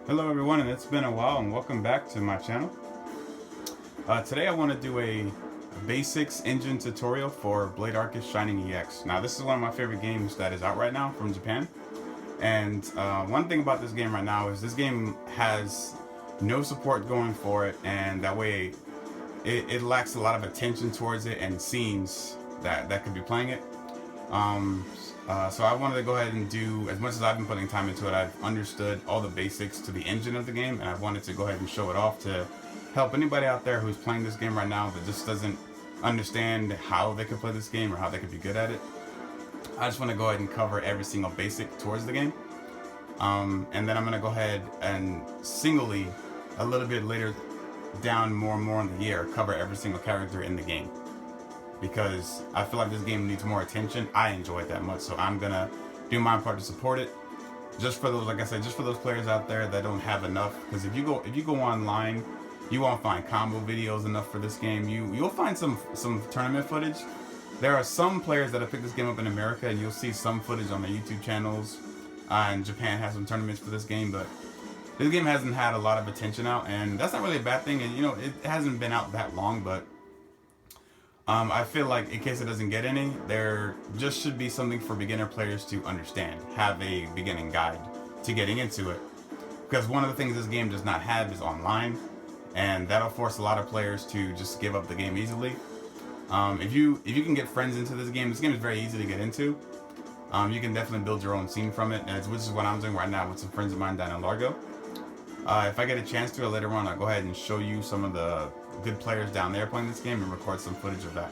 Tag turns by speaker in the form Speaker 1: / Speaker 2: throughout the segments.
Speaker 1: Hello everyone, and it's been a while, and welcome back to my channel. Today I want to do a basics engine tutorial for Blade Arcus Shining EX. Now this is one of my favorite games that is out right now from Japan. And one thing about this game right now is this game has no support going for it, and that way it lacks a lot of attention towards it and scenes that could be playing it. So I wanted to go ahead and do, as much as I've been putting time into it, I've understood all the basics to the engine of the game, and I wanted to go ahead and show it off to help anybody out there who's playing this game right now that just doesn't understand how they can play this game or how they could be good at it. I just want to go ahead and cover every single basic towards the game. And then I'm going to go ahead and singly, a little bit later down more and more in the year, cover every single character in the game. Because I feel like this game needs more attention. I enjoy it that much, so I'm gonna do my part to support it. Just for those, like I said, just for those players out there that don't have enough. Because if you go online, you won't find combo videos enough for this game. You'll find some tournament footage. There are some players that have picked this game up in America, and you'll see some footage on their YouTube channels. And Japan has some tournaments for this game, but this game hasn't had a lot of attention out, and that's not really a bad thing. And you know, it hasn't been out that long, but I feel like in case it doesn't get any, there just should be something for beginner players to understand. Have a beginning guide to getting into it. Because one of the things this game does not have is online, and that'll force a lot of players to just give up the game easily. If you can get friends into this game is very easy to get into. You can definitely build your own scene from it, which is what I'm doing right now with some friends of mine down in Largo. If I get a chance to later on, I'll go ahead and show you some of the good players down there playing this game and record some footage of that.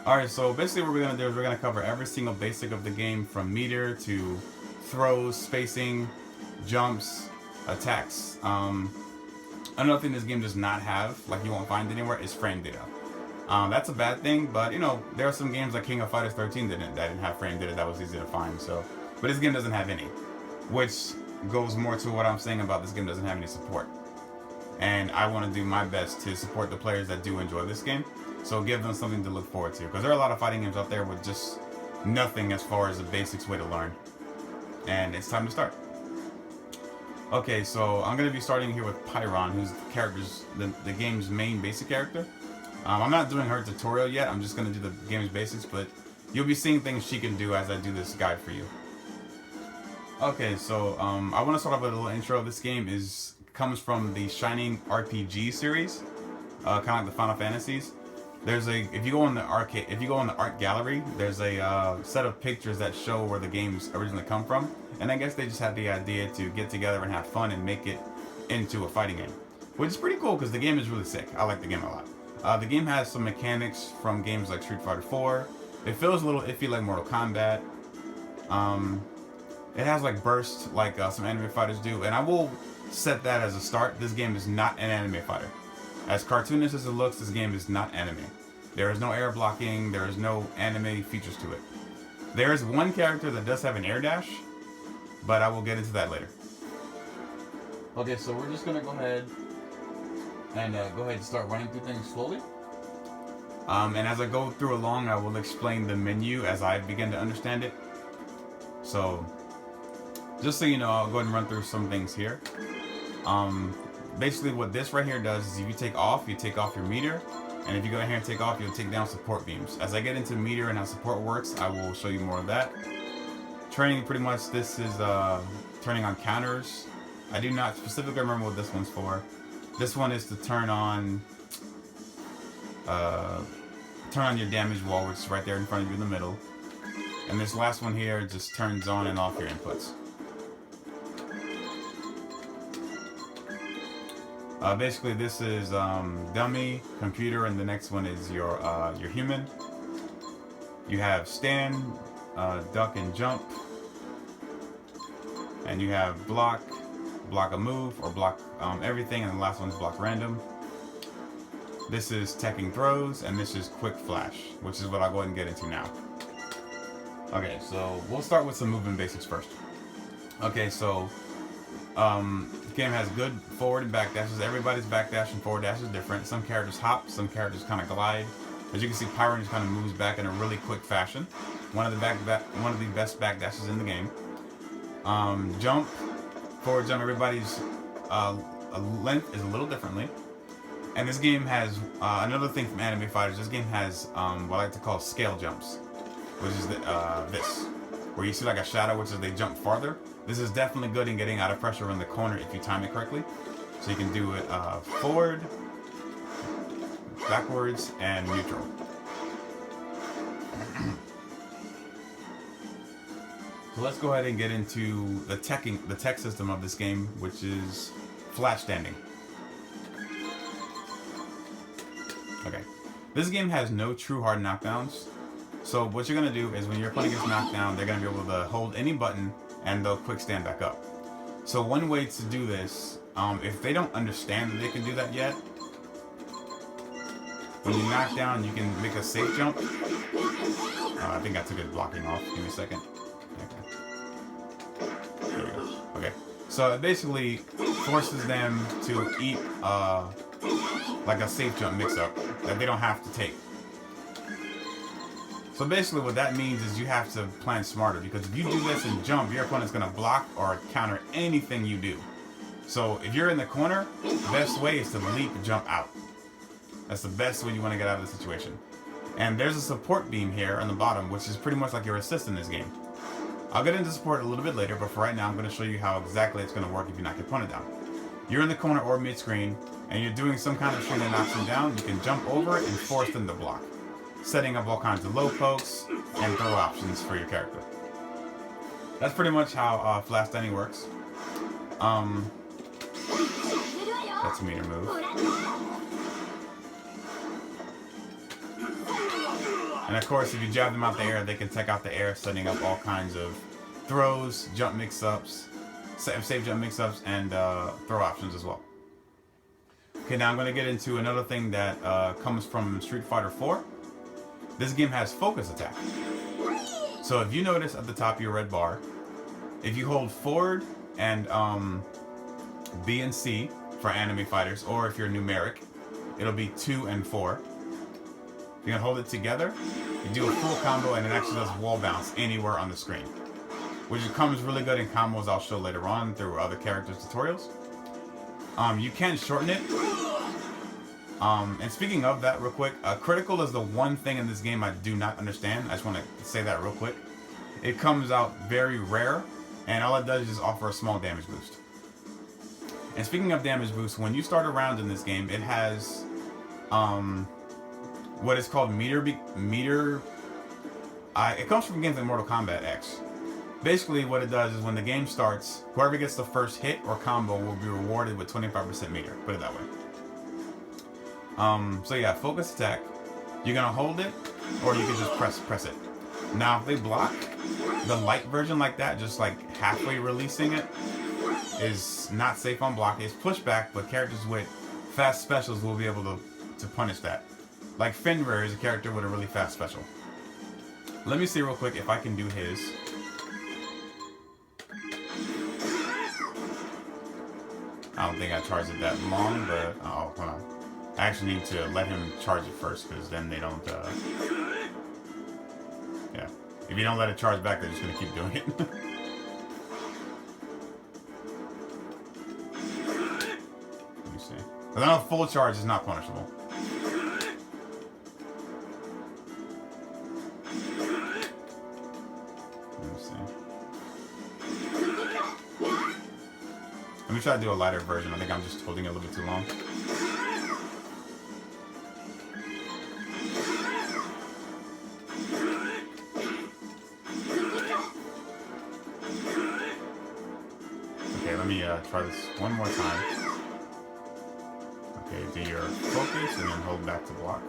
Speaker 1: Alright, so basically what we're going to do is we're going to cover every single basic of the game, from meter to throws, spacing, jumps, attacks. Another thing this game does not have, like you won't find anywhere, is frame data. That's a bad thing, but you know, there are some games like King of Fighters 13 that didn't have frame data that was easy to find. So, but this game doesn't have any, which goes more to what I'm saying about this game doesn't have any support. And I want to do my best to support the players that do enjoy this game, so give them something to look forward to, because there are a lot of fighting games out there with just nothing as far as the basics way to learn. And it's time to start. Okay, so I'm going to be starting here with Pyron, who's the game's main basic character. I'm not doing her tutorial yet, I'm just going to do the game's basics, but you'll be seeing things she can do as I do this guide for you. Okay, so I want to start off with a little intro. This game comes from the Shining RPG series, kind of like the Final Fantasies. If you go in the art gallery, there's a set of pictures that show where the games originally come from, and I guess they just had the idea to get together and have fun and make it into a fighting game, which is pretty cool because the game is really sick. I like the game a lot. The game has some mechanics from games like Street Fighter 4. It feels a little iffy like Mortal Kombat. It has like bursts like some anime fighters do, and I will set that as a start. This game is not an anime fighter. As cartoonish as it looks, this game is not anime. There is no air blocking, there is no anime features to it. There is one character that does have an air dash, but I will get into that later. Okay, so we're just gonna go ahead and start running through things slowly. And as I go through along, I will explain the menu as I begin to understand it. So, just so you know, I'll go ahead and run through some things here. Basically what this right here does is if you take off your meter, and if you go in here and take off, you'll take down support beams. As I get into meter and how support works, I will show you more of that. Training, pretty much this is turning on counters. I do not specifically remember what this one's for. This one is to turn on your damage wall, which is right there in front of you in the middle. And this last one here just turns on and off your inputs. Basically, this is dummy, computer, and the next one is your human. You have stand, duck and jump, and you have block a move, or block everything, and the last one's block random. This is teching throws, and this is quick flash, which is what I'll go ahead and get into now. Okay, so we'll start with some movement basics first. Okay, so the game has good forward and back dashes. Everybody's back dash and forward dash is different. Some characters hop, some characters kind of glide. As you can see, Pyron just kind of moves back in a really quick fashion. One of the best back dashes in the game. Jump, forward jump. Everybody's length is a little differently. And this game has another thing from anime fighters. This game has what I like to call scale jumps, which is this, where you see like a shadow, which is they jump farther. This is definitely good in getting out of pressure in the corner if you time it correctly. So you can do it forward, backwards, and neutral. So let's go ahead and get into the tech system of this game, which is flat standing. Okay, this game has no true hard knockdowns. So what you're gonna do is when your opponent gets knocked down, they're gonna be able to hold any button and they'll quick stand back up. So one way to do this, if they don't understand that they can do that yet, when you knock down, you can make a safe jump. I think I took it blocking off. Give me a second. Okay. There we go. Okay. So it basically forces them to eat like a safe jump mix-up that they don't have to take. So basically what that means is you have to plan smarter, because if you do this and jump, your opponent's going to block or counter anything you do. So if you're in the corner, the best way is to leap jump out. That's the best way you want to get out of the situation. And there's a support beam here on the bottom, which is pretty much like your assist in this game. I'll get into support a little bit later, but for right now I'm going to show you how exactly it's going to work if you knock your opponent down. You're in the corner or mid-screen, and you're doing some kind of string that knocks them down. You can jump over it and force them to block, setting up all kinds of low pokes and throw options for your character. That's pretty much how flat standing works. That's a meter move. And of course, if you jab them out the air, they can take out the air, setting up all kinds of throws, jump mix-ups, safe jump mix-ups, and throw options as well. Okay, now I'm going to get into another thing that comes from Street Fighter 4. This game has focus attack. So if you notice at the top of your red bar, if you hold forward and B and C for anime fighters, or if you're numeric, it'll be 2 and 4. You're going to hold it together, you do a full combo, and it actually does wall bounce anywhere on the screen, which comes really good in combos I'll show later on through other characters' tutorials. You can shorten it. And speaking of that real quick, critical is the one thing in this game I do not understand. I just want to say that real quick. It comes out very rare, and all it does is just offer a small damage boost. And speaking of damage boost, when you start a round in this game, it has what is called meter. It comes from games like Mortal Kombat X. Basically, what it does is when the game starts, whoever gets the first hit or combo will be rewarded with 25% meter. Put it that way. So yeah, focus attack. You're gonna hold it, or you can just press it. Now, if they block, the light version like that, just like halfway releasing it, is not safe on block. It's pushback, but characters with fast specials will be able to punish that. Like Fenrir is a character with a really fast special. Let me see real quick if I can do his. I don't think I charged it that long, but oh, hold on. I actually need to let him charge it first, because then they don't, yeah. If you don't let it charge back, they're just going to keep doing it. Let me see. Because I know full charge is not punishable. Let me see. Let me try to do a lighter version. I think I'm just holding it a little bit too long. Let me try this one more time. Okay, do your focus and then hold back to block.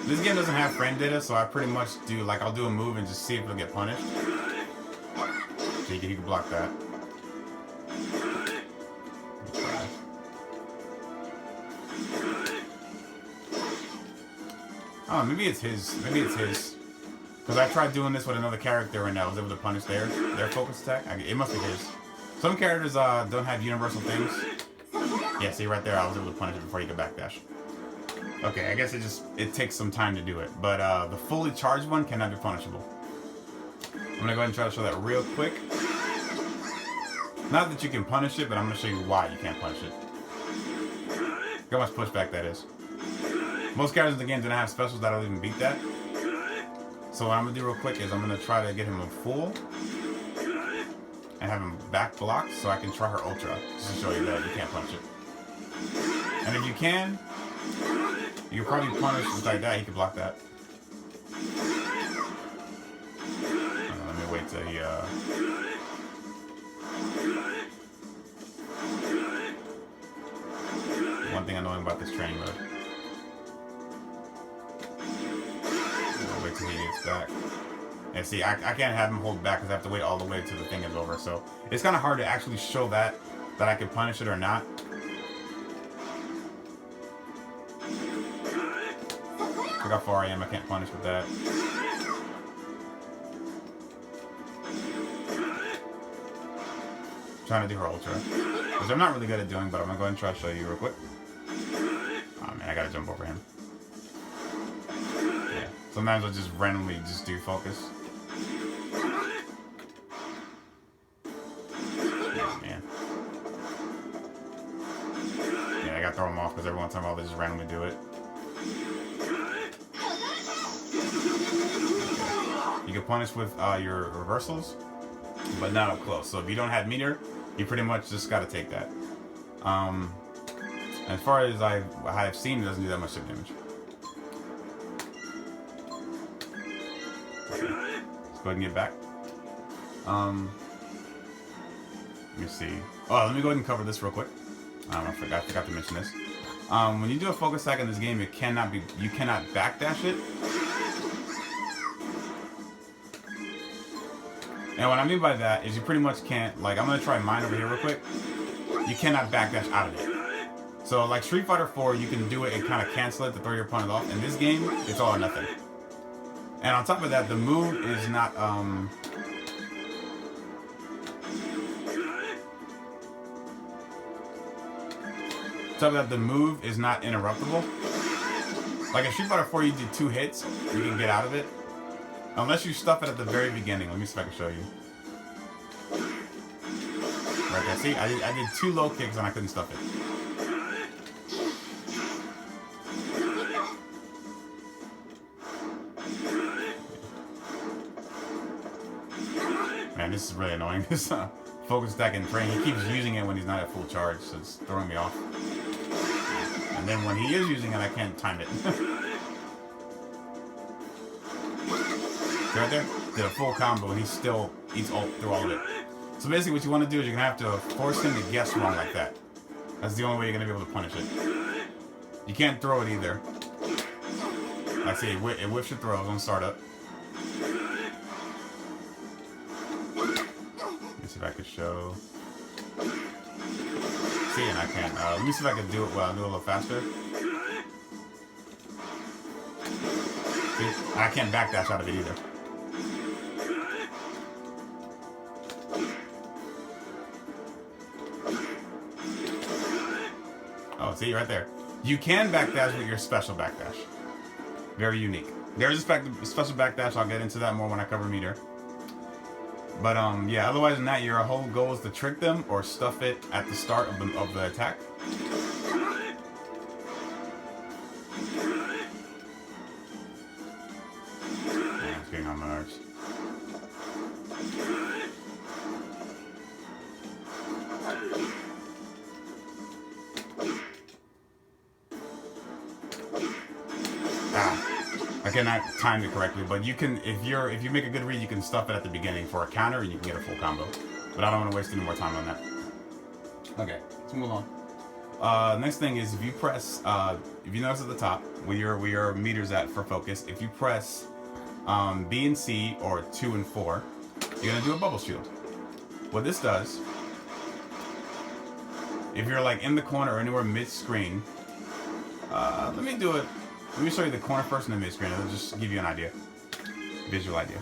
Speaker 1: This game doesn't have frame data, so I pretty much do, like, I'll do a move and just see if it'll get punished. So you can block that. Oh, maybe it's his. Maybe it's his. Because I tried doing this with another character and I was able to punish their focus attack. It must be his. Some characters don't have universal things. Yeah, see right there, I was able to punish it before you could backdash. Okay, I guess it takes some time to do it. But the fully charged one cannot be punishable. I'm gonna go ahead and try to show that real quick. Not that you can punish it, but I'm gonna show you why you can't punish it. Look how much pushback that is. Most characters in the game do not have specials that'll even beat that. So what I'm gonna do real quick is I'm gonna try to get him a full and have him back blocked so I can try her ultra just to show you that you can't punish it. And if you can probably punish just like that. He can block that. Let me wait till he one thing annoying about this training mode. I'll wait till he gets back. And see, I can't have him hold back because I have to wait all the way till the thing is over. So it's kind of hard to actually show that I can punish it or not. Look how far I am. I can't punish with that. I'm trying to do her ultra, which I'm not really good at doing, but I'm gonna go ahead and try to show you real quick. Oh man, I gotta jump over him. Yeah. Sometimes I'll just randomly just do focus. Oh man. Yeah, I gotta throw him off because every once in a while they just randomly do it. You can punish with your reversals, but not up close. So if you don't have meter, you pretty much just got to take that. As far as I've seen, it doesn't do that much chip damage. Okay. Let's go ahead and get back. Let me see. Oh, let me go ahead and cover this real quick. I forgot to mention this. When you do a focus attack in this game, you cannot backdash it. And what I mean by that is you pretty much can't, like, I'm going to try mine over here real quick. You cannot backdash out of it. So, like Street Fighter 4, you can do it and kind of cancel it to throw your opponent off. In this game, it's all or nothing. And on top of that, the move is not, on top of that, the move is not interruptible. Like in Street Fighter 4, you do 2 hits, you can get out of it. Unless you stuff it at the very beginning. Let me see if I can show you. Right there. See, I did 2 low kicks and I couldn't stuff it. Man, this is really annoying. This focus attack and train, he keeps using it when he's not at full charge, so it's throwing me off. And then when he is using it, I can't time it. Right there, did a full combo and he still eats ult through all of it. So basically what you want to do is you're going to have to force him to guess wrong like that. That's the only way you're going to be able to punish it. You can't throw it either. Like I say, it whips your throws on startup. Let me see if I can show. See, and I can't. Let me see if I can do it well, do it a little faster. See, I can't backdash out of it either. Oh, see, right there. You can backdash with your special backdash. Very unique. There's a special backdash. I'll get into that more when I cover meter. But yeah. Otherwise than that, your whole goal is to trick them or stuff it at the start of the attack. Yeah, it's getting on my nerves. I cannot time it correctly, but you can, if you make a good read, you can stuff it at the beginning for a counter and you can get a full combo. But I don't want to waste any more time on that. Okay, let's move on. Next thing is if you press, if you notice at the top where your meter's at for focus, if you press B and C or 2 and 4, you're gonna do a bubble shield. What this does, if you're like in the corner or anywhere mid-screen, let me do it. Let me show you the corner first and the mid-screen. It'll just give you an idea, visual idea.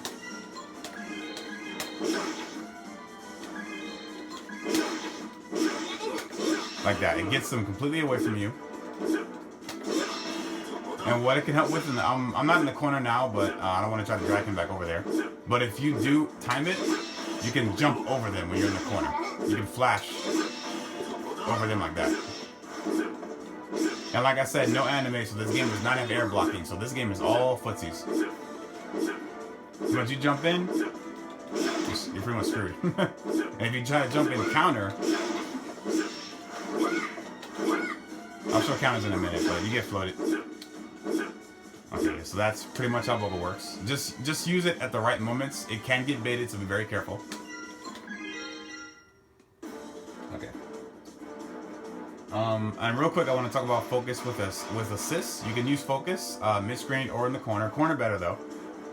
Speaker 1: Like that. It gets them completely away from you. And what it can help with, and I'm not in the corner now, but I don't want to try to drag him back over there. But if you do time it, you can jump over them when you're in the corner. You can flash over them like that. And like I said, no anime, so this game does not have air blocking. So this game is all footsies. So once you jump in, you're pretty much screwed. And if you try to jump in counter, I'll show counters in a minute, but you get floated. Okay, so that's pretty much how bubble works. Just use it at the right moments. It can get baited, so be very careful. Okay. And real quick, I want to talk about focus with assists. You can use focus mid-screen or in the corner. Corner better though,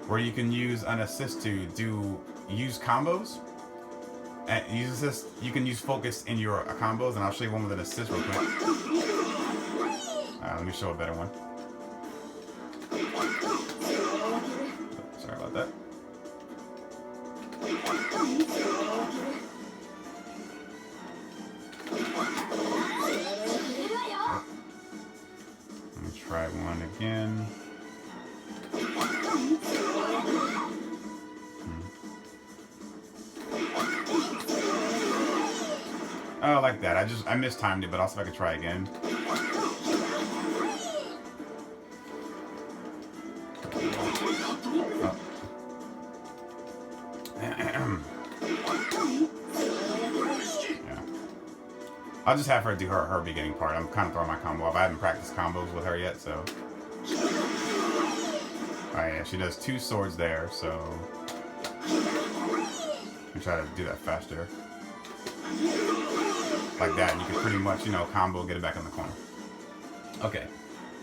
Speaker 1: where you can use an assist to use combos. And use assist. You can use focus in your combos, and I'll show you one with an assist real quick. Let me show a better one. Sorry about that. Let me try one again. Oh, like that. I mistimed it, but also if I could try again. I'll just have her do her beginning part. I'm kind of throwing my combo off. I haven't practiced combos with her yet, so. Alright, yeah, she does 2 swords there, so. Let me try to do that faster. Like that, and you can pretty much, combo, get it back in the corner. Okay.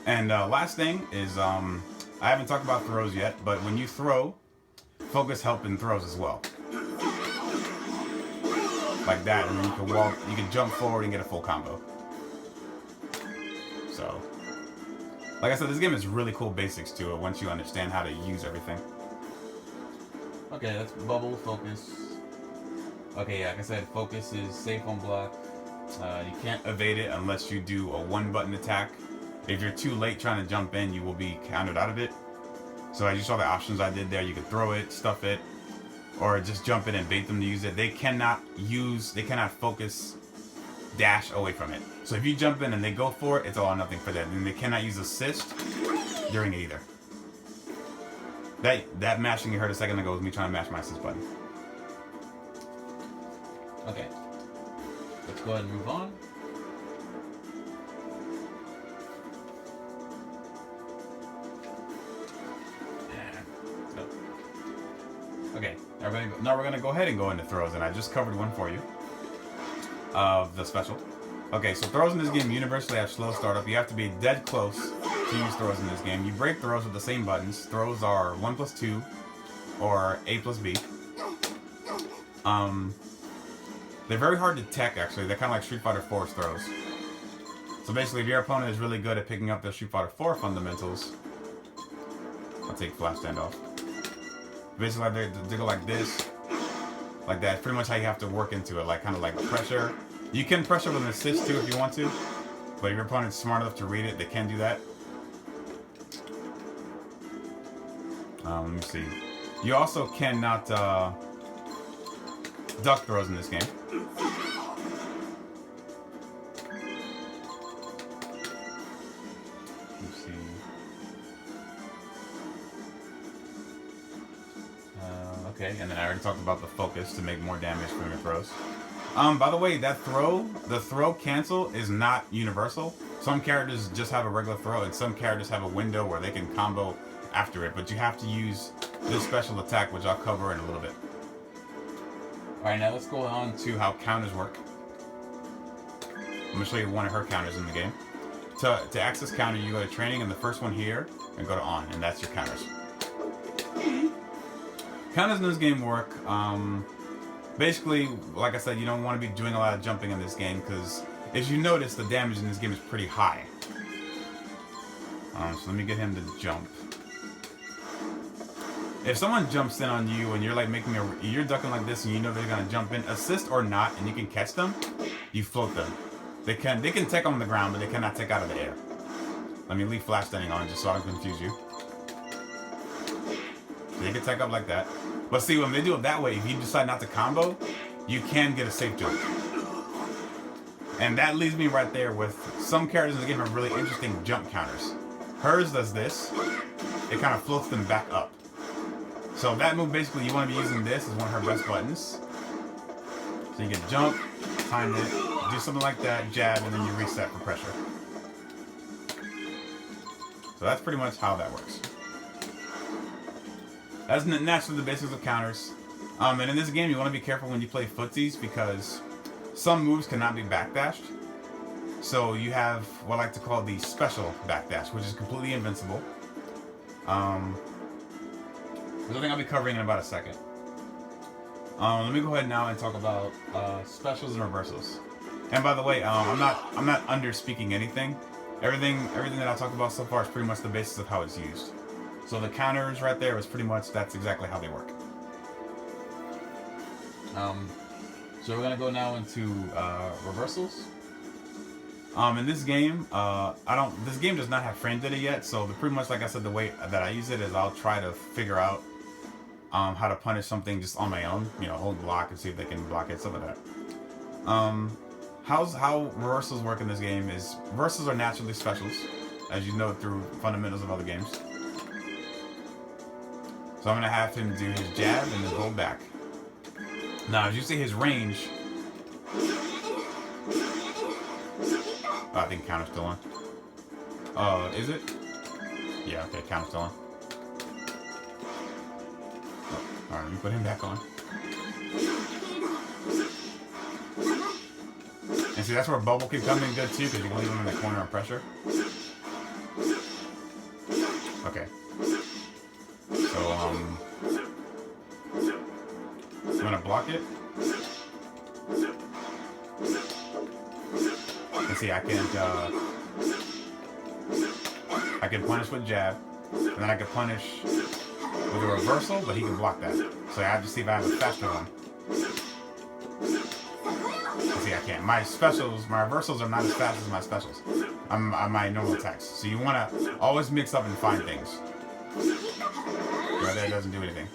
Speaker 1: And last thing is, I haven't talked about throws yet, but when you throw, focus help in throws as well. Like that, and then you can jump forward and get a full combo. So, like I said, this game has really cool basics to it once you understand how to use everything. Okay, that's bubble, focus. Okay, yeah, like I said, focus is safe on block. You can't evade it unless you do a 1-button attack. If you're too late trying to jump in, you will be countered out of it. So as you saw the options I did there, you could throw it, stuff it, or just jump in and bait them to use it. They cannot focus dash away from it. So if you jump in and they go for it, it's all or nothing for them. And they cannot use assist during it either. That mashing you heard a second ago was me trying to mash my assist button. Okay. Let's go ahead and move on. Okay, now we're going to go ahead and go into throws, and I just covered one for you of the special. Okay, so throws in this game universally have slow startup. You have to be dead close to use throws in this game. You break throws with the same buttons. Throws are 1+2 or A+B. They're very hard to tech, actually. They're kind of like Street Fighter 4's throws. So basically, if your opponent is really good at picking up the Street Fighter 4 fundamentals, I'll take flash standoff. Basically, they go like this, like that. Pretty much how you have to work into it, like kind of like pressure. You can pressure with an assist too if you want to, but if your opponent's smart enough to read it, they can do that. Let me see. You also cannot duck throws in this game. Okay, and then I already talked about the focus to make more damage from your throws. By the way, the throw cancel is not universal. Some characters just have a regular throw, and some characters have a window where they can combo after it, but you have to use this special attack, which I'll cover in a little bit. Alright, now let's go on to how counters work. I'm going to show you one of her counters in the game. To access counter, you go to training, and the first one here, and go to on, and that's your counters. Counters in this game work. Basically, like I said, you don't want to be doing a lot of jumping in this game, because as you notice, the damage in this game is pretty high. So let me get him to jump. If someone jumps in on you and you're like you're ducking like this and you know they're gonna jump in, assist or not, and you can catch them, you float them. They can tech on the ground, but they cannot tech out of the air. Let me leave flash standing on just so I don't confuse you. So you can tech up like that. But see, when they do it that way, if you decide not to combo, you can get a safe jump. And that leaves me right there with some characters in the game have really interesting jump counters. Hers does this. It kind of floats them back up. So that move, basically, you want to be using this as one of her best buttons. So you can jump, time it, do something like that, jab, and then you reset for pressure. So that's pretty much how that works. That's naturally the basics of counters. And in this game, you want to be careful when you play footsies because some moves cannot be backdashed. So you have what I like to call the special backdash, which is completely invincible. Which I think I'll be covering in about a second. Let me go ahead now and talk about specials and reversals. And by the way, I'm not under speaking anything. Everything that I talked about so far is pretty much the basis of how it's used. So the counters right there is pretty much that's exactly how they work. So we're gonna go now into reversals. In this game, this game does not have frame data yet, so pretty much like I said, the way that I use it is I'll try to figure out how to punish something just on my own, you know, hold block and see if they can block it, stuff like that. How reversals work in this game is reversals are naturally specials, as you know through fundamentals of other games. So I'm gonna have him do his jab and then hold back. Now, as you see his range, I think counter's still on. Is it? Yeah, okay, counter's still on. Alright, let me put him back on. And see, that's where bubble keep coming good too, because you can leave him in the corner of pressure. Okay. So, I'm gonna block it. And see, I can punish with jab, and then I can punish with a reversal, but he can block that. So I have to see if I have a faster one. See, I can't. My reversals are not as fast as my specials. I'm my normal attacks. So you want to always mix up and find things. Right there, it doesn't do anything.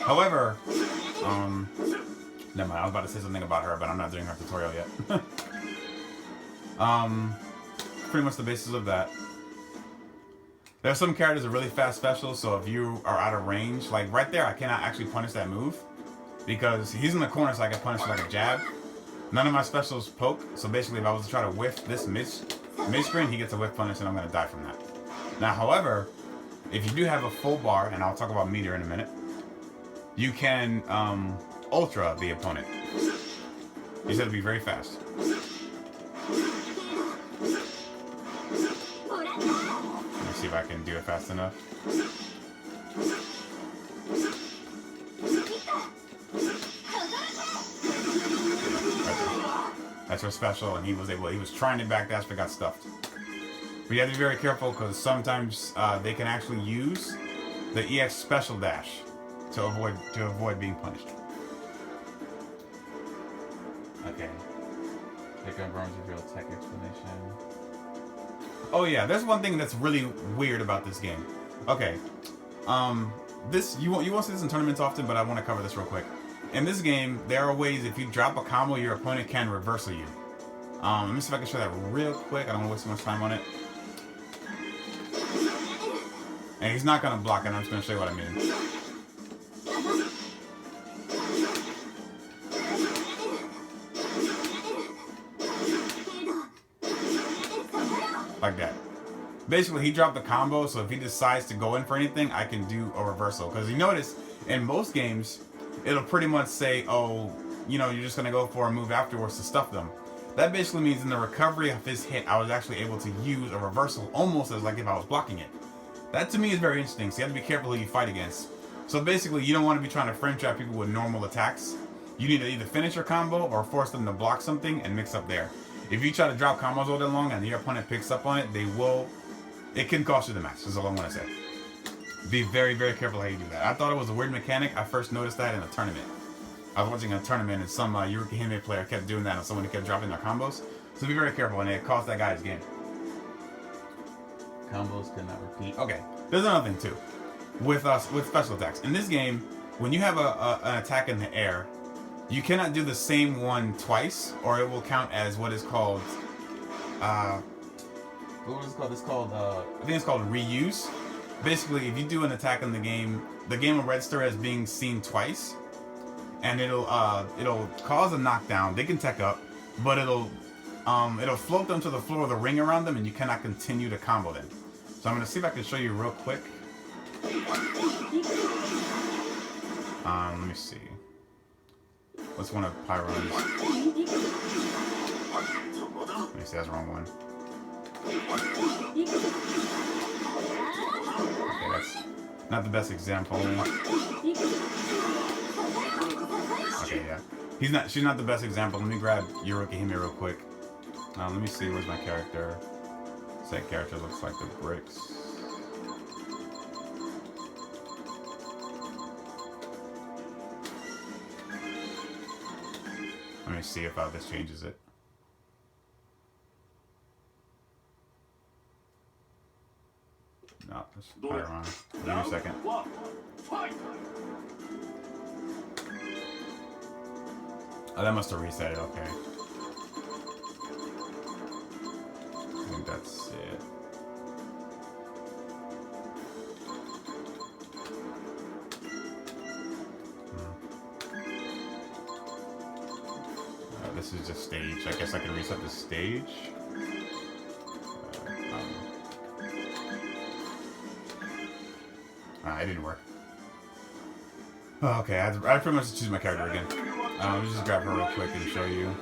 Speaker 1: However, never mind. I was about to say something about her, but I'm not doing her tutorial yet. Pretty much the basis of that. There are some characters that are really fast specials, so if you are out of range, like right there, I cannot actually punish that move because he's in the corner, so I can punish like a jab. None of my specials poke, so basically if I was to try to whiff this mid-screen, he gets a whiff punish and I'm going to die from that. Now, however, if you do have a full bar, and I'll talk about meter in a minute, you can ultra the opponent. You said to be very fast. Let me see if I can do it fast enough. That's her special, and he was trying to backdash but got stuffed. But you have to be very careful because sometimes they can actually use the EX special dash to avoid being punished. Okay. Pick up Burns' real tech explanation. Oh yeah, there's one thing that's really weird about this game. Okay. You won't see this in tournaments often, but I want to cover this real quick. In this game, there are ways if you drop a combo, your opponent can reversal you. Let me see if I can show that real quick. I don't want to waste too much time on it. And he's not going to block it. I'm just going to show you what I mean. Like that. Basically, he dropped the combo, so if he decides to go in for anything, I can do a reversal. Because you notice, in most games, it'll pretty much say, oh, you know, you're just going to go for a move afterwards to stuff them. That basically means in the recovery of his hit, I was actually able to use a reversal almost as like if I was blocking it. That to me is very interesting, so you have to be careful who you fight against. So basically, you don't want to be trying to frame trap people with normal attacks. You need to either finish your combo or force them to block something and mix up there. If you try to drop combos all day long and your opponent picks up on it, it can cost you the match, is all I want to say. Be very, very careful how you do that. I thought it was a weird mechanic. I first noticed that in a tournament. I was watching a tournament and some European player kept doing that and someone kept dropping their combos. So be very careful and it cost that guy his game. Combos cannot repeat. Okay, there's another thing too. With special attacks. In this game, when you have an attack in the air, you cannot do the same one twice, or it will count as what is called what is it called? It's called I think it's called reuse. Basically, if you do an attack in the game will register as being seen twice, and it'll cause a knockdown. They can tech up, but it'll float them to the floor with a ring around them, and you cannot continue to combo them. So I'm gonna see if I can show you real quick. Let me see. What's one of Pyron's? Let me see, that's the wrong one. Okay, that's not the best example. Okay, yeah. She's not the best example. Let me grab Yurukihime real quick. Let me see, where's my character? That character looks like the bricks. Let me see if this changes it. No, just fire on. Give me a second. Oh, that must have reset it, okay. I think that's it. This is just stage. I guess I can reset the stage. It didn't work. Oh, okay, I pretty much choose my character again. Let me just grab her real quick and show you.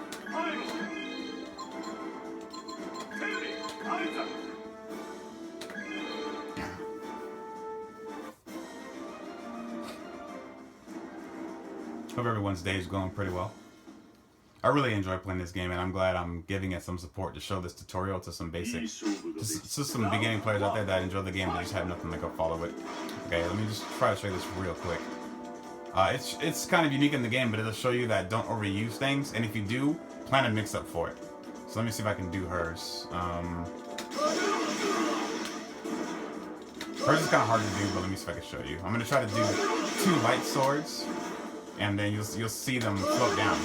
Speaker 1: Hope everyone's day is going pretty well. I really enjoy playing this game, and I'm glad I'm giving it some support to show this tutorial to some basic, just some beginning players out there that enjoy the game but just have nothing to go follow it. Okay, let me just try to show you this real quick. It's kind of unique in the game, but it'll show you that don't overuse things, and if you do, plan a mix-up for it. So let me see if I can do hers. Hers is kind of hard to do, but let me see if I can show you. I'm going to try to do 2 light swords, and then you'll see them float down.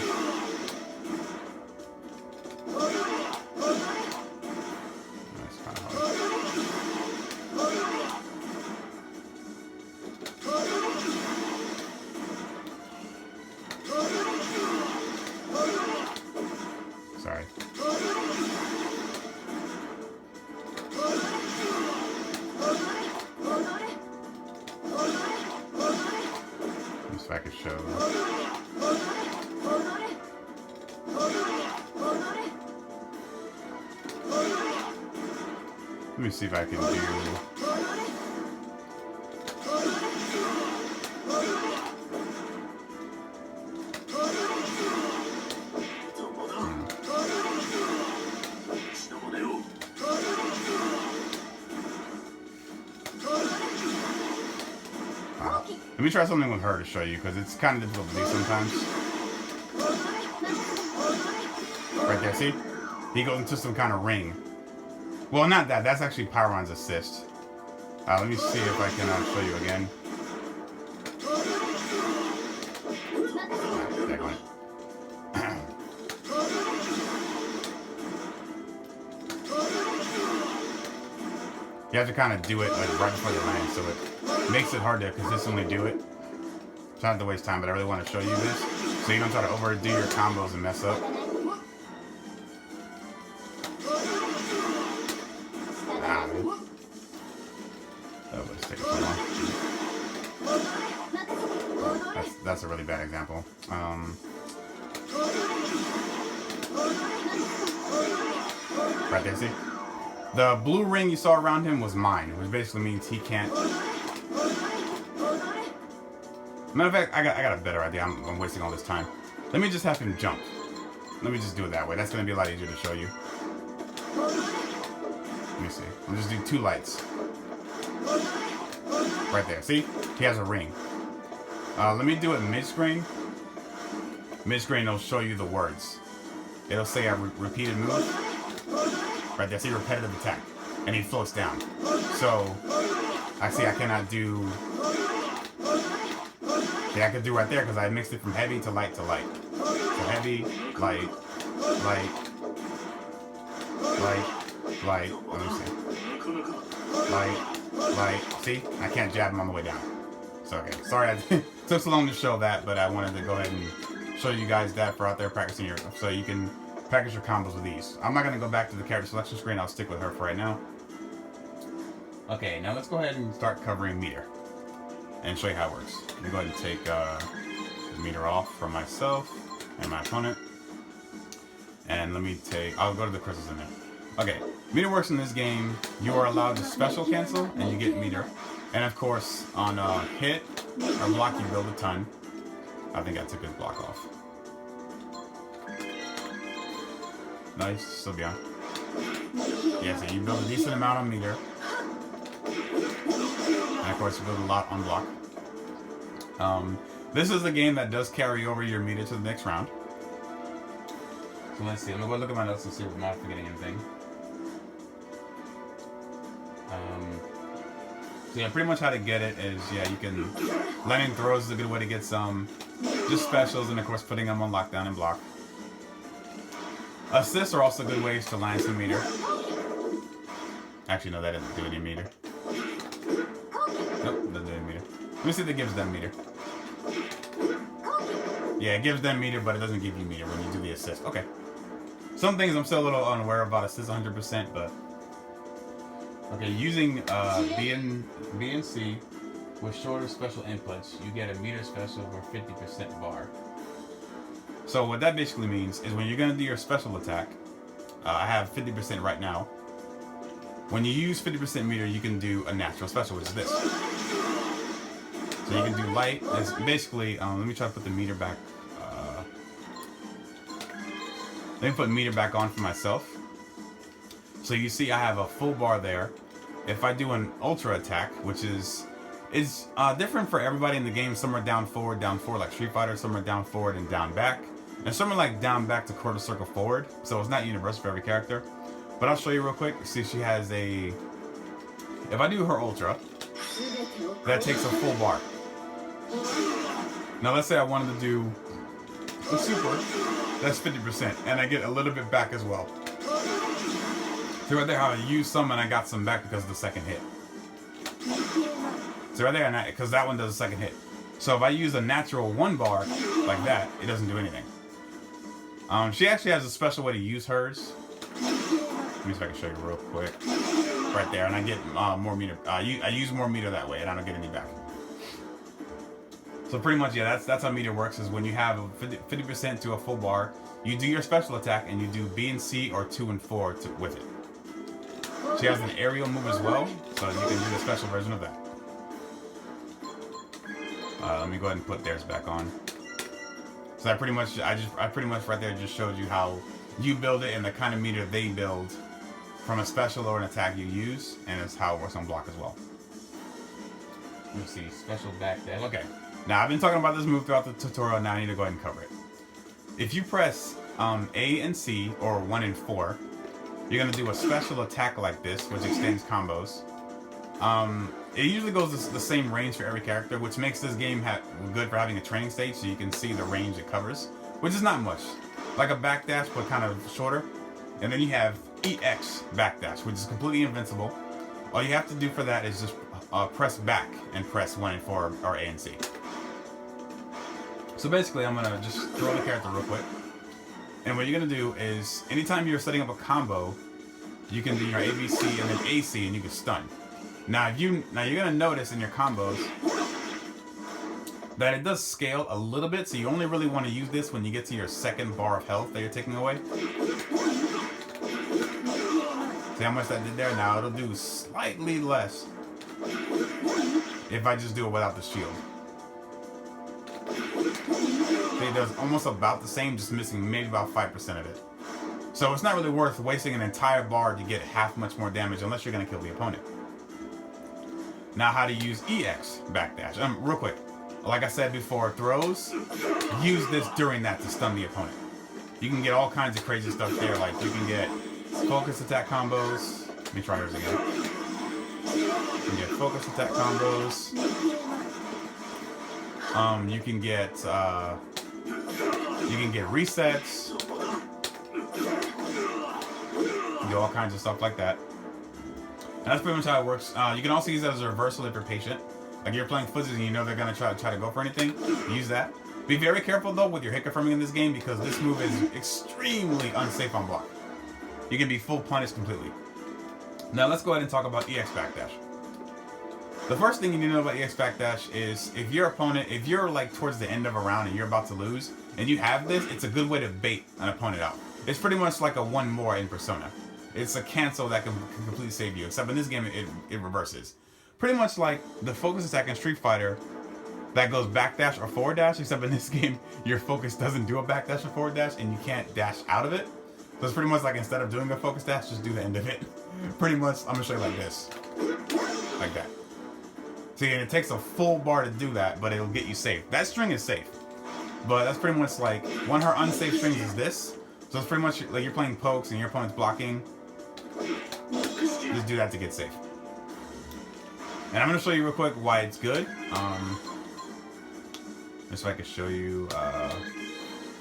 Speaker 1: Sorry. Let me see if I can show. Let me see if I can do. Let me try something with her to show you, because it's kind of difficult to do sometimes. Right there, see? He goes into some kind of ring. Well, not that. That's actually Pyron's assist. Let me see if I can show you again. You have to kind of do it like right before the land, so it makes it hard to consistently do it. Try not to waste time, but I really want to show you this, so you don't try to overdo your combos and mess up. Ah, man. Oh, but it's taking so long. That's a really bad example. Right there, see? The blue ring you saw around him was mine, which basically means he can't. Matter of fact, I got a better idea. I'm wasting all this time. Let me just have him jump. Let me just do it that way. That's going to be a lot easier to show you. Let me see. I'll just do 2 lights. Right there. See? He has a ring. Let me do it mid-screen. Mid-screen, it'll show you the words. It'll say a repeated move. Right there. See, repetitive attack. and he floats down. So I see I cannot do. Yeah, I could do right there because I mixed it from heavy to light to light. So heavy, light, light, light, light. Let me see. Light, light. See, I can't jab him on the way down. So okay, sorry I took so long to show that, but I wanted to go ahead and show you guys that for out there practicing your, so you can practice your combos with these. I'm not gonna go back to the character selection screen. I'll stick with her for right now. Okay, now let's go ahead and start covering meter and show you how it works. Let me go ahead and take the meter off for myself and my opponent. And let me take, I'll go to the crystals in there. Okay, meter works in this game. You are allowed to special cancel and you get meter. And of course, on hit or block, you build a ton. I think I took his block off. Nice, still beyond. Yeah, so you build a decent amount on meter. And of course, you build a lot on block. This is a game that does carry over your meter to the next round. So let's see. I'm gonna go look at my notes and see if I'm not forgetting anything. So yeah, pretty much how to get it is, yeah, you can... Landing throws is a good way to get some just specials, and of course putting them on lockdown and block. Assists are also good ways to land some meter. Actually, no, that doesn't do any meter. Nope, doesn't do any meter. Let me see if it gives them meter. Yeah, it gives them meter, but it doesn't give you meter when you do the assist. Okay. Some things I'm still a little unaware about assist 100%, but... Okay, using B and C with shorter special inputs, you get a meter special for 50% bar. So what that basically means is when you're going to do your special attack, I have 50% right now. When you use 50% meter, you can do a natural special, which is this. So you can do light. It's basically, let me try to put the meter back. Let me put meter back on for myself. So you see I have a full bar there. If I do an ultra attack, which is different for everybody in the game. Some are down forward like Street Fighter. Some are down forward and down back. And some are like down back to quarter circle forward. So it's not universal for every character. But I'll show you real quick. See, she has a... If I do her ultra, that takes a full bar. Now let's say I wanted to do a super. That's 50%. And I get a little bit back as well. See right there how I used some and I got some back because of the second hit. See right there, because that one does a second hit. So if I use a natural 1 bar like that, it doesn't do anything. She actually has a special way to use hers. Let me see if I can show you real quick. Right there, and I get more meter. I use more meter that way, and I don't get any back. So pretty much, yeah, that's how meter works. Is when you have 50% to a full bar, you do your special attack, and you do B and C or 2 and 4 with it. She has an aerial move as well, so you can do a special version of that. Let me go ahead and put theirs back on. So I pretty much right there just showed you how you build it and the kind of meter they build from a special or an attack you use, and it's how it works on block as well. Let me see, special back dash. Okay, now I've been talking about this move throughout the tutorial, now I need to go ahead and cover it. If you press A and C, or 1 and 4, you're going to do a special attack like this, which extends combos. It usually goes the same range for every character, which makes this game good for having a training stage, so you can see the range it covers, which is not much. Like a backdash, but kind of shorter. And then you have EX backdash, which is completely invincible. All you have to do for that is just press back and press 1 and 4 or A and C. So basically, I'm gonna just throw the character real quick. And what you're gonna do is, anytime you're setting up a combo, you can do your ABC and then AC, and you can stun. Now you're gonna notice in your combos that it does scale a little bit, so you only really want to use this when you get to your second bar of health that you're taking away. See how much that did there? Now it'll do slightly less if I just do it without the shield. See, it does almost about the same, just missing maybe about 5% of it. So it's not really worth wasting an entire bar to get half much more damage unless you're going to kill the opponent. Now how to use EX backdash. Real quick. Like I said before, throws, use this during that to stun the opponent. You can get all kinds of crazy stuff there, like you can get focus attack combos, Let me try yours again. You can get focus attack combos. You can get resets. You do all kinds of stuff like that. And that's pretty much how it works. You can also use that as a reversal if you're patient. Like you're playing fuzzies and you know they're gonna try to go for anything. Use that. Be very careful though with your hit confirming in this game because this move is extremely unsafe on block. You can be full punished completely. Now let's go ahead and talk about EX backdash. The first thing you need to know about EX backdash is if your opponent, if you're like towards the end of a round and you're about to lose and you have this, it's a good way to bait an opponent out. It's pretty much like a one more in Persona. It's a cancel that can completely save you, except in this game it reverses. Pretty much like the focus attack in Street Fighter that goes backdash or forward dash, except in this game your focus doesn't do a backdash or forward dash and you can't dash out of it. So it's pretty much like instead of doing a focus dash, just do the end of it. Pretty much, I'm gonna show you like this. Like that. See, and it takes a full bar to do that, but it'll get you safe. That string is safe. But that's pretty much like, one of her unsafe strings is this. So it's pretty much like you're playing pokes and your opponent's blocking. Just do that to get safe. And I'm gonna show you real quick why it's good. Just so I can show you, let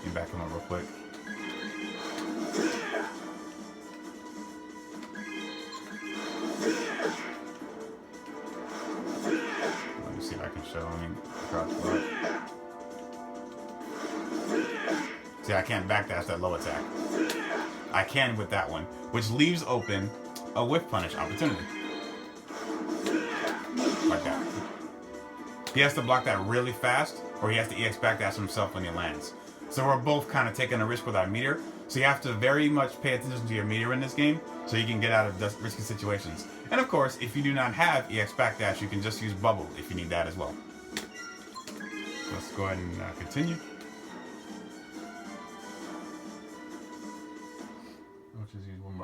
Speaker 1: me back him up real quick. Let me see if I can show him. See, I can't backdash that low attack. I can with that one, which leaves open a whiff punish opportunity. Like that. He has to block that really fast, or he has to EX backdash himself when he lands. So we're both kind of taking a risk with our meter. So you have to very much pay attention to your meter in this game, so you can get out of risky situations. And of course, if you do not have EX backdash, you can just use bubble if you need that as well. Let's go ahead and continue.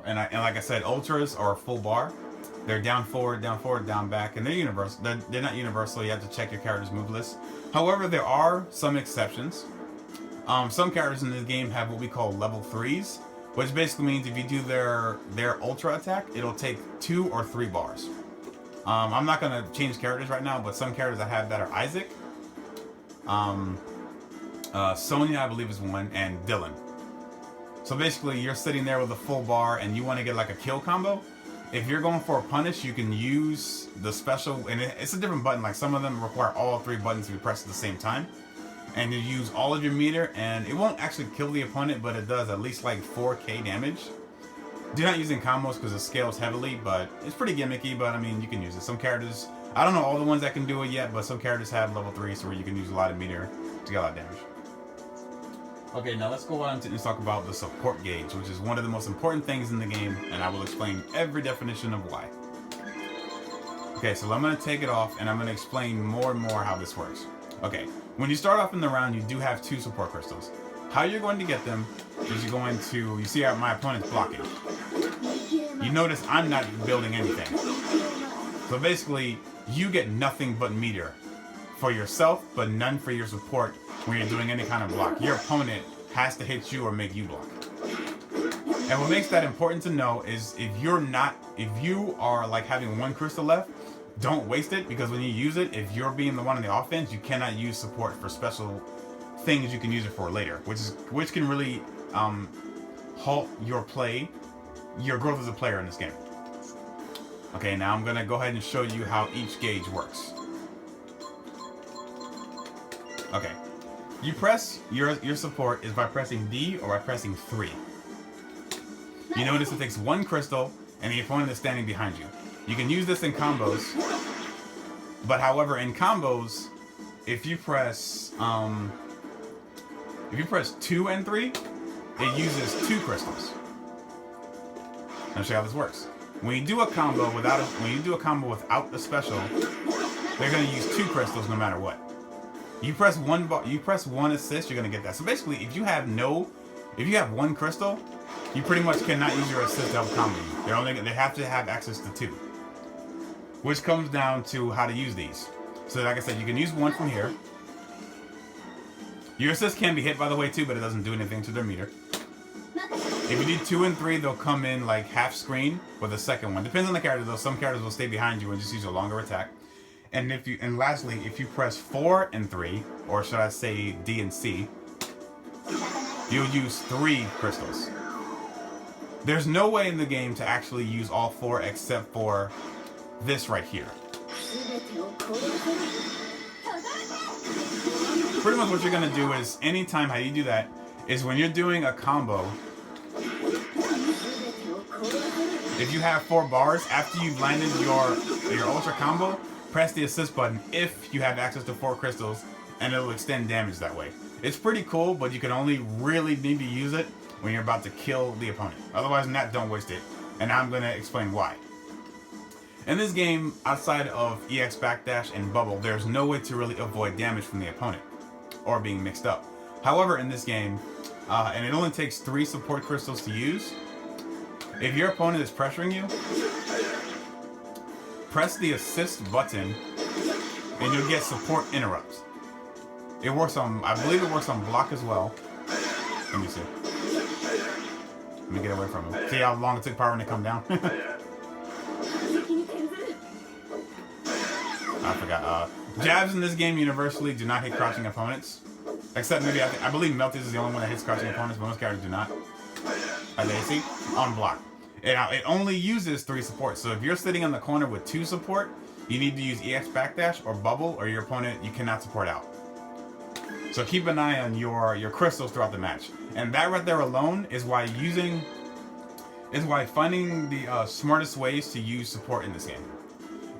Speaker 1: And like I said, ultras are a full bar. They're down forward, down back, and they're universal. They're not universal. You have to check your character's move list. However, there are some exceptions. Some characters in this game have what we call level 3s, which basically means if you do their ultra attack, it'll take 2 or 3 bars. I'm not gonna change characters right now, but some characters I have that are Isaac, Sonya, I believe is one, and Dylan. So basically, you're sitting there with a full bar and you want to get like a kill combo. If you're going for a punish, you can use the special, and it's a different button. Like some of them require all 3 buttons to be pressed at the same time. And you use all of your meter, and it won't actually kill the opponent, but it does at least like 4k damage. Do not use in combos because it scales heavily, but it's pretty gimmicky, but I mean, you can use it. Some characters, I don't know all the ones that can do it yet, but some characters have level 3s where you can use a lot of meter to get a lot of damage. Okay, now let's go on to talk about the support gauge, which is one of the most important things in the game, and I will explain every definition of why. Okay, so I'm going to take it off, and I'm going to explain more and more how this works. Okay, when you start off in the round, you do have 2 support crystals. How you're going to get them is you're going to, you see how my opponent's blocking. You notice I'm not building anything. So basically, you get nothing but meter for yourself, but none for your support when you're doing any kind of block. Your opponent has to hit you or make you block. And what makes that important to know is if you are like having 1 crystal left, don't waste it, because when you use it, if you're being the one on the offense, you cannot use support for special things you can use it for later, which can really halt your play, your growth as a player in this game. Okay, now I'm gonna go ahead and show you how each gauge works. Okay, you press your support is by pressing D or by pressing 3. You notice it takes 1 crystal and the opponent is standing behind you. You can use this in combos, but however in combos, if you press 2 and 3, it uses 2 crystals. I'll show you how this works. When you do a combo without a special, they're going to use 2 crystals no matter what. You press 1 assist, you're going to get that. So basically, if you have 1 crystal, you pretty much cannot use your assist to help combo you. They have to have access to 2. Which comes down to how to use these. So like I said, you can use 1 from here. Your assist can be hit, by the way, too, but it doesn't do anything to their meter. If you do 2 and 3, they'll come in like half screen with the second one. Depends on the character though. Some characters will stay behind you and just use a longer attack. And lastly, if you press 4 and 3, or should I say D and C, you'll use 3 crystals. There's no way in the game to actually use all 4 except for this right here. Pretty much what you're gonna do is, anytime how you do that is when you're doing a combo, if you have 4 bars, after you've landed your ultra combo, press the assist button if you have access to 4 crystals, and it'll extend damage that way. It's pretty cool, but you can only really need to use it when you're about to kill the opponent. Otherwise than that, don't waste it. And I'm going to explain why. In this game, outside of EX backdash and bubble, there's no way to really avoid damage from the opponent or being mixed up. However, in this game, and it only takes 3 support crystals to use, if your opponent is pressuring you, press the assist button and you'll get support interrupts. It works on, I believe it works on block as well. Let me see. Let me get away from him. See how long it took Pyron to come down? I forgot. Jabs in this game universally do not hit crouching opponents. Except maybe, I believe Meltis is the only one that hits crouching opponents, but most characters do not. As they see, on block. It only uses 3 support. So if you're sitting in the corner with 2 support, you need to use EX backdash or bubble, or your opponent you cannot support out. So keep an eye on your crystals throughout the match. And that right there alone is why finding the smartest ways to use support in this game.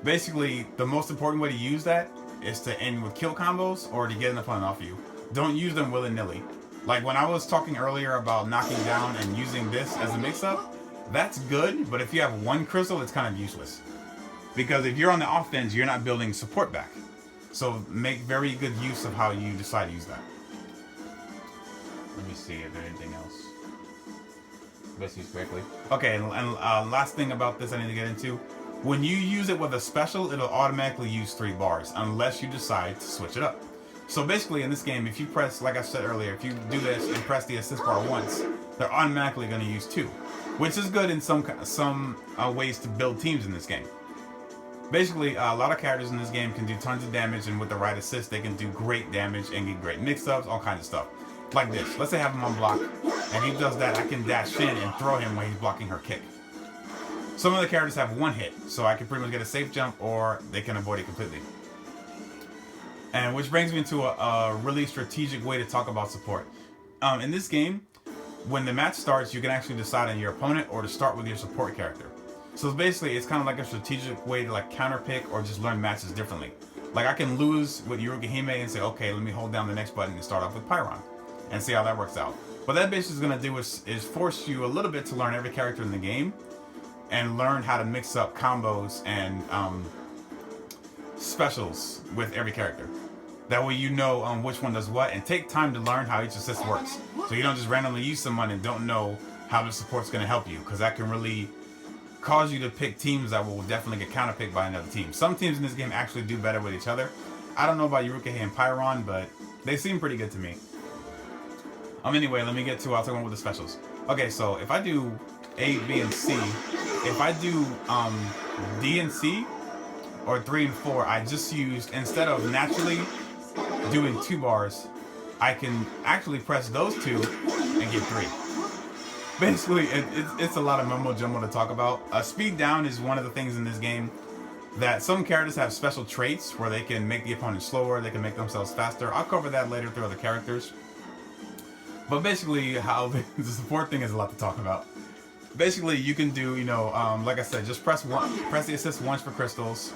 Speaker 1: Basically, the most important way to use that is to end with kill combos or to get an opponent off you. Don't use them willy-nilly. Like when I was talking earlier about knocking down and using this as a mix-up, that's good, but if you have 1 crystal, it's kind of useless. Because if you're on the offense, you're not building support back. So make very good use of how you decide to use that. Let me see if there's anything else. Let's use correctly. Okay, and last thing about this I need to get into. When you use it with a special, it'll automatically use 3 bars, unless you decide to switch it up. So basically in this game, if you press, like I said earlier, if you do this and press the assist bar once, they're automatically going to use 2. Which is good in some ways to build teams in this game. Basically, a lot of characters in this game can do tons of damage, and with the right assist, they can do great damage and get great mix-ups, all kinds of stuff. Like this. Let's say I have him on block, and he does that, I can dash in and throw him when he's blocking her kick. Some of the characters have 1 hit, so I can pretty much get a safe jump, or they can avoid it completely. And which brings me to a really strategic way to talk about support. In this game, when the match starts, you can actually decide on your opponent or to start with your support character. So basically, it's kind of like a strategic way to like counter pick or just learn matches differently. Like I can lose with M.U.G.E.N. and say, okay, let me hold down the next button and start off with Pyron and see how that works out. What that basically is going to do is force you a little bit to learn every character in the game and learn how to mix up combos and specials with every character. That way you know which one does what, and take time to learn how each assist works. So you don't just randomly use someone and don't know how the support's going to help you, because that can really cause you to pick teams that will definitely get counterpicked by another team. Some teams in this game actually do better with each other. I don't know about M.U.G.E.N. and Pyron, but they seem pretty good to me. Anyway, let me get to, I'll talk about with the specials. Okay, so if I do A, B, and C, if I do D and C, or 3 and 4, I just used, instead of naturally doing 2 bars, I can actually press those 2 and get 3. Basically, it's a lot of mumbo jumbo to talk about. Speed down is one of the things in this game that some characters have special traits where they can make the opponent slower, they can make themselves faster. I'll cover that later through other characters. But basically, how the support thing is a lot to talk about. Basically, you can do, like I said, just press the assist once for crystals,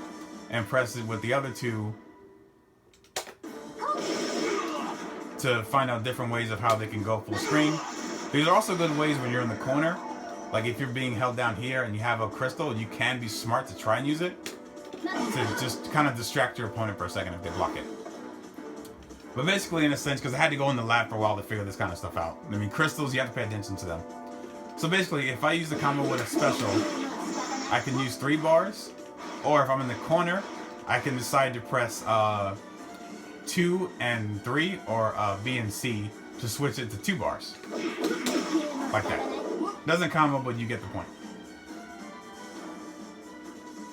Speaker 1: and press it with the other 2 to find out different ways of how they can go full screen. These are also good ways when you're in the corner. Like if you're being held down here and you have a crystal, you can be smart to try and use it to just kind of distract your opponent for a second if they block it. But basically, in a sense, because I had to go in the lab for a while to figure this kind of stuff out. I mean, crystals, you have to pay attention to them. So basically, if I use the combo with a special, I can use 3 bars. Or if I'm in the corner, I can decide to press 2 and 3 or B and C to switch it to 2 bars. Like that. Doesn't combo, but you get the point.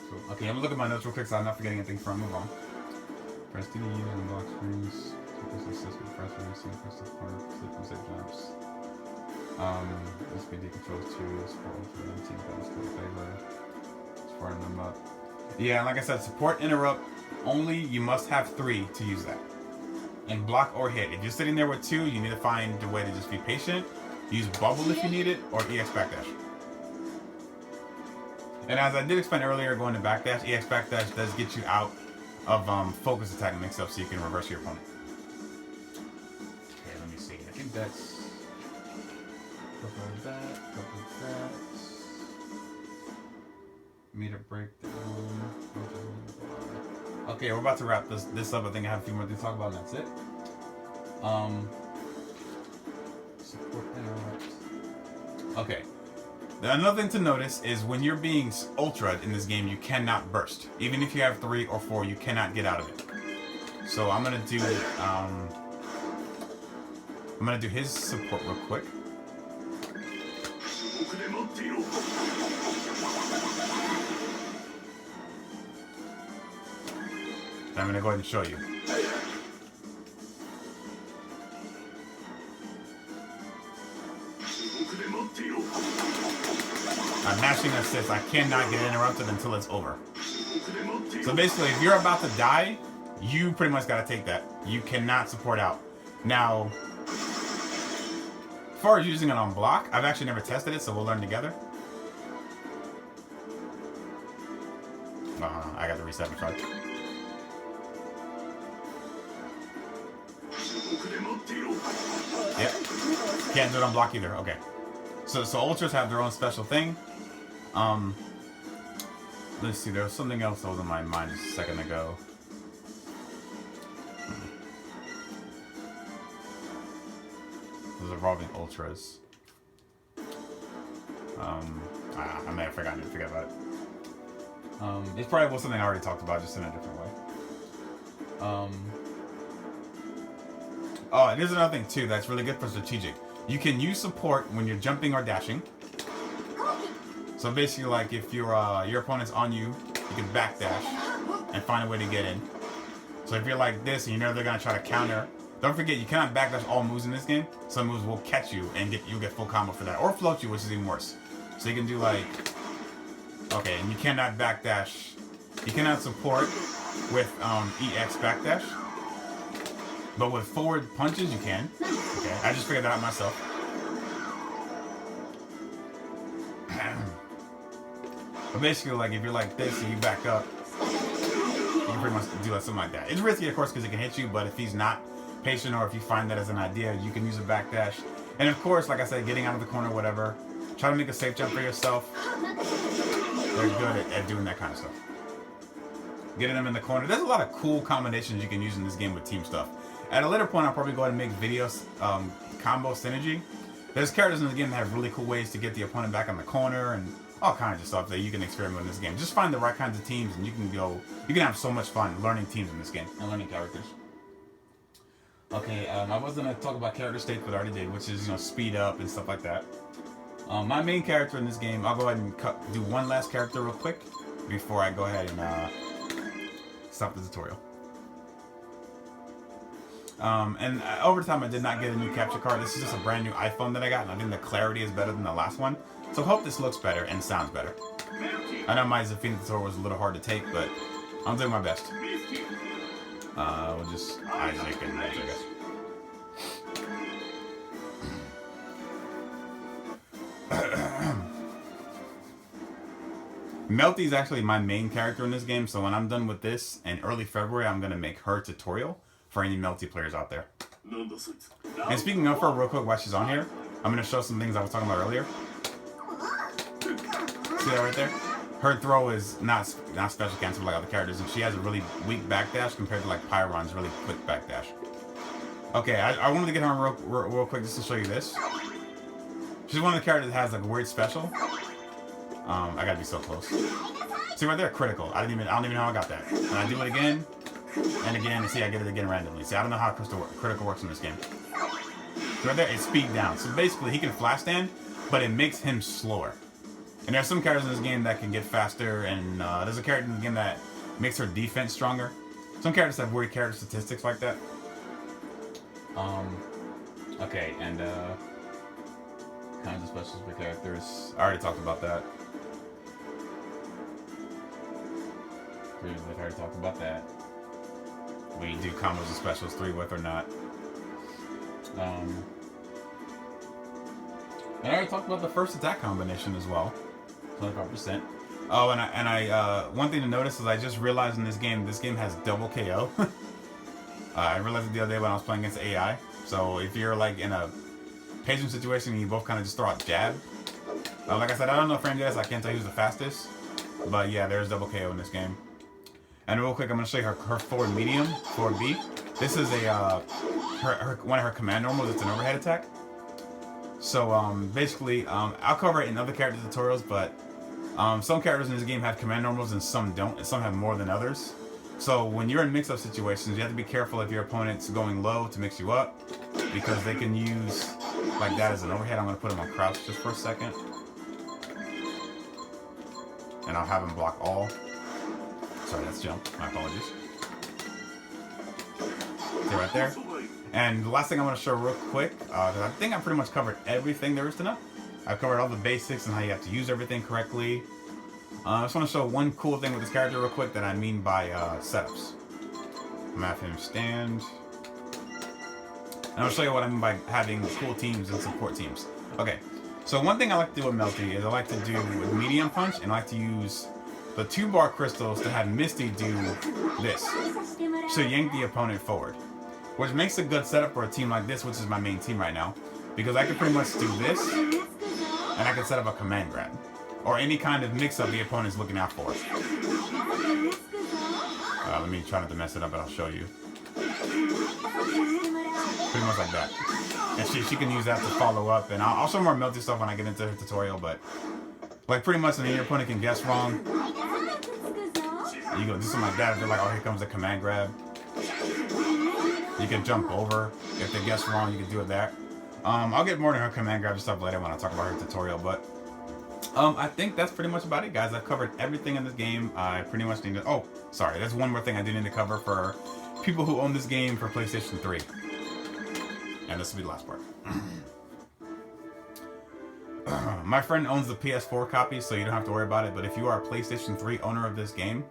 Speaker 1: So, okay, I'm gonna look at my notes real quick so I'm not forgetting anything from move on. Press D to use and block screens. Press assist with press releasing, press the corner, flip and set jumps. This PD controls 2, this for ultra, team balance to favor. It's farting them up. Yeah, like I said, support interrupt only, you must have 3 to use that. And block or hit. If you're sitting there with 2, you need to find a way to just be patient. Use bubble if you need it, or EX backdash. And as I did explain earlier, going to backdash, EX backdash does get you out of focus attack mix-up so you can reverse your opponent. Okay, let me see. I think that's... Couple of that, couple of that. Meter breakdown. Okay, we're about to wrap this up. I think I have a few more things to talk about, and that's it. Support interrupt. Okay. Another thing to notice is when you're being ultra'd in this game, you cannot burst. Even if you have 3 or 4, you cannot get out of it. So I'm gonna do his support real quick. I'm gonna go ahead and show you. I'm mashing assist. I cannot get interrupted until it's over. So basically, if you're about to die, you pretty much gotta take that. You cannot support out. Now, as far as using it on block, I've actually never tested it, so we'll learn together. I got to reset my charge. Yep. Can't do it on block either. Okay. So ultras have their own special thing. Let's see. There was something else that was in my mind just a second ago. Those evolving ultras. I may have forgotten to forget about it. It's probably was something I already talked about, just in a different way. Oh, and there's another thing too that's really good for strategic. You can use support when you're jumping or dashing. So basically, like if your opponent's on you, you can backdash and find a way to get in. So if you're like this and you know they're gonna try to counter, don't forget you cannot backdash all moves in this game. Some moves will catch you and you'll get full combo for that, or float you, which is even worse. So you can do like, okay, and you cannot backdash. You cannot support with EX backdash. But with forward punches, you can. Okay, I just figured that out myself. But basically, like, if you're like this and you back up, you can pretty much do like something like that. It's risky, of course, because it can hit you, but if he's not patient or if you find that as an idea, you can use a backdash. And of course, like I said, getting out of the corner, whatever. Try to make a safe jump for yourself. They're good at doing that kind of stuff. Getting them in the corner. There's a lot of cool combinations you can use in this game with team stuff. At a later point, I'll probably go ahead and make videos, combo synergy. There's characters in the game that have really cool ways to get the opponent back on the corner and all kinds of stuff that you can experiment in this game. Just find the right kinds of teams and you can have so much fun learning teams in this game and learning characters. Okay, I was gonna talk about character states, but I already did, which is, speed up and stuff like that. My main character in this game, I'll go ahead and do one last character real quick before I go ahead and stop the tutorial. And over time, I did not get a new capture card. This is just a brand new iPhone that I got, and I think the clarity is better than the last one. So I hope this looks better and sounds better. I know my Zafina tutorial was a little hard to take, but I'm doing my best. We'll just Isaac and Edge, I guess. Melty is actually my main character in this game, so when I'm done with this in early February, I'm going to make her tutorial for any Melty players out there. And speaking of her, real quick, while she's on here, I'm going to show some things I was talking about earlier. See that right there? Her throw is not special cancel like other characters, and she has a really weak backdash compared to like Pyron's really quick backdash. Okay, I wanted to get her on real quick just to show you this. She's one of the characters that has like a weird special. I gotta be so close. See right there, critical. I don't even know how I got that. And I do it again and again, and see I get it again randomly. See, I don't know how critical works in this game. So right there, it's speed down. So basically, he can flash stand, but it makes him slower. And there's some characters in this game that can get faster, and there's a character in the game that makes her defense stronger. Some characters have weird character statistics like that. Okay, and kinds of specials for characters. I already talked about that. I already talked about that. We do combos and specials 3-with or not. And I already talked about the first attack combination as well. 25%. Oh, and I one thing to notice is I just realized in this game has double KO. I realized it the other day when I was playing against AI. So if you're like in a patient situation and you both kind of just throw out jab. Like I said, I don't know frame data, so I can't tell you who's the fastest. But yeah, there's double KO in this game. And real quick, I'm going to show you her forward medium, forward B. This is a one of her command normals. It's an overhead attack. So basically, I'll cover it in other character tutorials, but some characters in this game have command normals and some don't, and some have more than others. So when you're in mix-up situations, you have to be careful if your opponent's going low to mix you up, because they can use like that as an overhead. I'm going to put him on crouch just for a second. And I'll have him block all. Sorry, that's jump. My apologies. See right there. And the last thing I want to show real quick, because I think I pretty much covered everything there is to know. I've covered all the basics and how you have to use everything correctly. I just want to show one cool thing with this character real quick that I mean by setups. I'm going to have him stand. And I'll show you what I mean by having cool teams and support teams. Okay, so one thing I like to do with Melty is I like to do with medium punch, and I like to use the 2-bar crystals to have Misty do this. So yank the opponent forward. Which makes a good setup for a team like this, which is my main team right now. Because I can pretty much do this, and I can set up a command grab. Or any kind of mix-up the opponent's looking out for. Let me try not to mess it up, but I'll show you. Pretty much like that. And she can use that to follow up. And I'll show more Melty stuff when I get into her tutorial, but like pretty much, your opponent can guess wrong. You go do something like that, if they're like, oh, here comes the command grab. You can jump over. If they guess wrong, you can do it there. I'll get more to her command grab and stuff later when I talk about her tutorial, but I think that's pretty much about it, guys. I've covered everything in this game. I pretty much need to... Oh, sorry. There's one more thing I do need to cover for people who own this game for PlayStation 3. And this will be the last part. My friend owns the PS4 copy, so you don't have to worry about it. But if you are a PlayStation 3 owner of this game,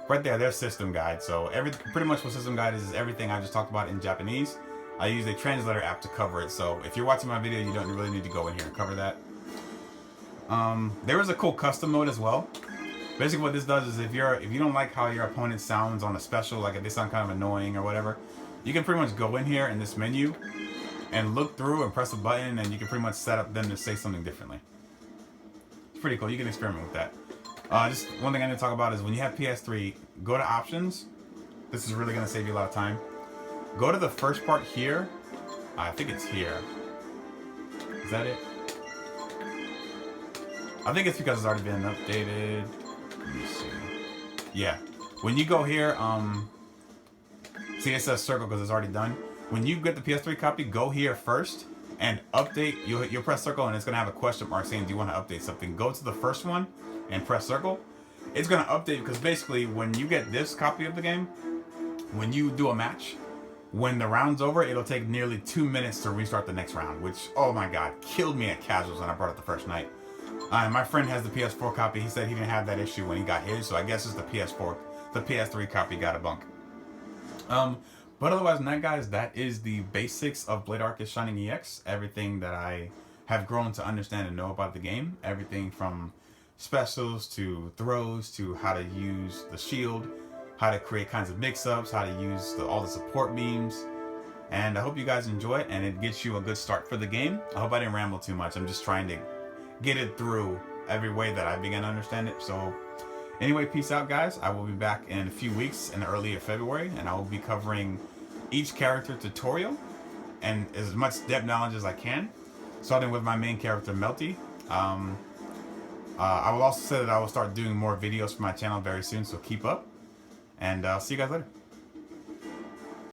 Speaker 1: right there, there's system guide. So pretty much what system guide is everything I just talked about in Japanese. I use a translator app to cover it. So if you're watching my video, you don't really need to go in here and cover that. There is a cool custom mode as well. Basically what this does is if you don't like how your opponent sounds on a special, like if they sound kind of annoying or whatever, you can pretty much go in here in this menu and look through and press a button, and you can pretty much set up them to say something differently. It's pretty cool. You can experiment with that. Just one thing I need to talk about is when you have PS3, go to options. This is really going to save you a lot of time. Go to the first part here. I think it's here. Is that it? I think it's because it's already been updated. Let me see. Yeah. When you go here, see it says circle because it's already done. When you get the PS3 copy, go here first and update. You'll press circle and it's going to have a question mark saying, do you want to update something? Go to the first one and press circle. It's going to update because basically when you get this copy of the game, when you do a match, when the round's over, it'll take nearly 2 minutes to restart the next round, which, oh my god, killed me at casuals when I brought it the first night. My friend has the PS4 copy. He said he didn't have that issue when he got his, so I guess it's the PS4. The PS3 copy got a bunk. But otherwise than that, guys, that is the basics of Blade Arcus Shining EX. Everything that I have grown to understand and know about the game. Everything from specials to throws to how to use the shield, how to create kinds of mix-ups, how to use all the support beams. And I hope you guys enjoy it and it gets you a good start for the game. I hope I didn't ramble too much. I'm just trying to get it through every way that I began to understand it. So anyway, peace out, guys. I will be back in a few weeks in the early of February, and I will be covering each character tutorial and as much depth knowledge as I can, starting with my main character, Melty. I will also say that I will start doing more videos for my channel very soon, so keep up, and I'll see you guys later.